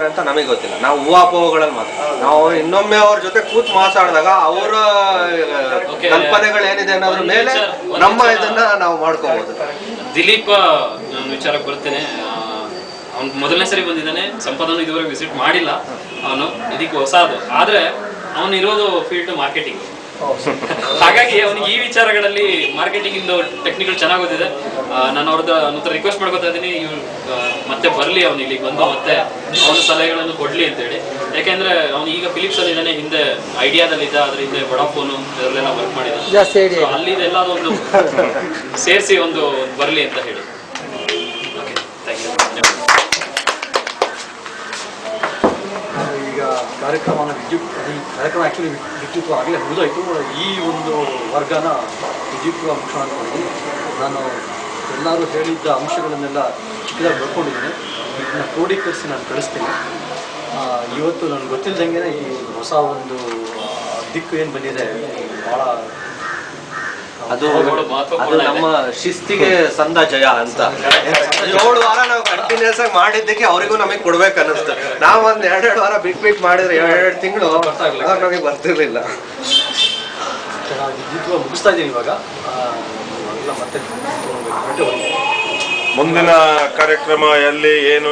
ಅಂತ ನಮಗೆ ಗೊತ್ತಿಲ್ಲ. ನಾವು ಊಹಾಪೋಹಗಳಲ್ಲಿ ಮಾತ್ರ ನಾವು ಇನ್ನೊಮ್ಮೆ ಅವ್ರ ಜೊತೆ ಕೂತ್ ಮಾತಾಡಿದಾಗ ಅವರ ಕಲ್ಪನೆಗಳು ಏನಿದೆ ಅನ್ನೋದ್ರ ಮೇಲೆ ನಮ್ಮ ಇದನ್ನ ನಾವು ಮಾಡ್ಕೋಬಹುದು. ದಿಲೀಪ್ ನಾನು ವಿಚಾರಕ್ಕೆ ಬರ್ತೇನೆ. ಅವ್ನು ಮೊದಲನೇ ಸರಿ ಬಂದಿದ್ದಾನೆ, ಸಂಪದನು ಇದುವರೆಗೆ ವಿಸಿಟ್ ಮಾಡಿಲ್ಲ. ಅವನು ಇದಕ್ಕೆ ಹೊಸದು, ಆದ್ರೆ ಅವನು ಇರೋದು ಫೀಲ್ಡ್ ಮಾರ್ಕೆಟಿಂಗ್. ಹಾಗಾಗಿ ಅವನಿಗೆ ಈ ವಿಚಾರಗಳಲ್ಲಿ ಮಾರ್ಕೆಟಿಂಗ್ ಇಂದ ಟೆಕ್ನಿಕಲ್ ಚೆನ್ನಾಗಿ ಗೊತ್ತಿದೆ. ನಾನು ಅವ್ರದ್ದು ರಿಕ್ವೆಸ್ಟ್ ಮಾಡ್ಕೊತಾ ಇದ್ದೀನಿ, ಇವ್ರು ಮತ್ತೆ ಬರಲಿ, ಅವ್ನು ಇಲ್ಲಿಗೆ ಬಂದು ಮತ್ತೆ ಅವನ ಸಲಹೆಗಳನ್ನು ಕೊಡ್ಲಿ ಅಂತೇಳಿ. ಯಾಕೆಂದ್ರೆ ಅವ್ನು ಈಗ ಫಿಲಿಪ್ಸ್ ಅಲ್ಲಿ ಇದ್ದಾನೆ, ಹಿಂದೆ ಐಡಿಯಾದಲ್ಲಿ ಇದ್ದ, ಅದ್ರ ಹಿಂದೆ ವಡಾಫೋನು ಇದರಲ್ಲೆಲ್ಲ ವರ್ಕ್ ಮಾಡಿದ. ಅಲ್ಲಿದೆಲ್ಲ ಒಂದು ಸೇರಿಸಿ ಒಂದು ಬರಲಿ ಅಂತ ಹೇಳಿ. Okay, thank you. ಈಗ ಕಾರ್ಯಕ್ರಮ ಆ್ಯಕ್ಚುಲಿ ವಿದ್ಯುತ್ ಆಗಲೇ ಮುಗಿದೋಯ್ತು. ಈ ಒಂದು ವರ್ಗನ ವಿದ್ಯುತ್ ಮುಖ್ಯ ಅಂದ್ಕೊಂಡಿದ್ದೀನಿ. ನಾನು ಎಲ್ಲರೂ ಹೇಳಿದ್ದ ಅಂಶಗಳನ್ನೆಲ್ಲ ಚಿಕ್ಕದಾಗಿ ಬರ್ಕೊಂಡಿದ್ದೀನಿ. ಇದನ್ನ ಕ್ರೋಢೀಕರಿಸಿ ನಾನು ಕಳಿಸ್ತೀನಿ. ಇವತ್ತು ನನಗೆ ಗೊತ್ತಿಲ್ಲದಂಗೆ ಈ ಹೊಸ ಒಂದು ದಿಕ್ಕು ಏನು ಬಂದಿದೆ ಭಾಳ ಅದು ನಮ್ಮ ಶಿಸ್ತಿಗೆ ಸಂದ ಜಯ ಅಂತ. 7 ವಾರ ನಾವು ಕಂಟಿನ್ಯೂಸ್ ಆಗಿ ಮಾಡಿದ್ದಕ್ಕೆ ಅವರಿಗೂ ನಮಗೆ ಕೊಡ್ಬೇಕು ಅನ್ನಿಸ್ತು. ನಾವು ಒಂದ್ 2 ವಾರ ಬಿಟ್ ಮಾಡಿದ್ರೆ 2 ತಿಂಗಳು ನಮಗೆ ಬರ್ತಿರ್ಲಿಲ್ಲ. ವಿದ್ಯುತ್ ಮುಗಿಸ್ತಾ ಇದ್ದೀನಿ ಇವಾಗ. ಮತ್ತೆ ಮುಂದಿನ ಕಾರ್ಯಕ್ರಮ ಎಲ್ಲಿ ಏನು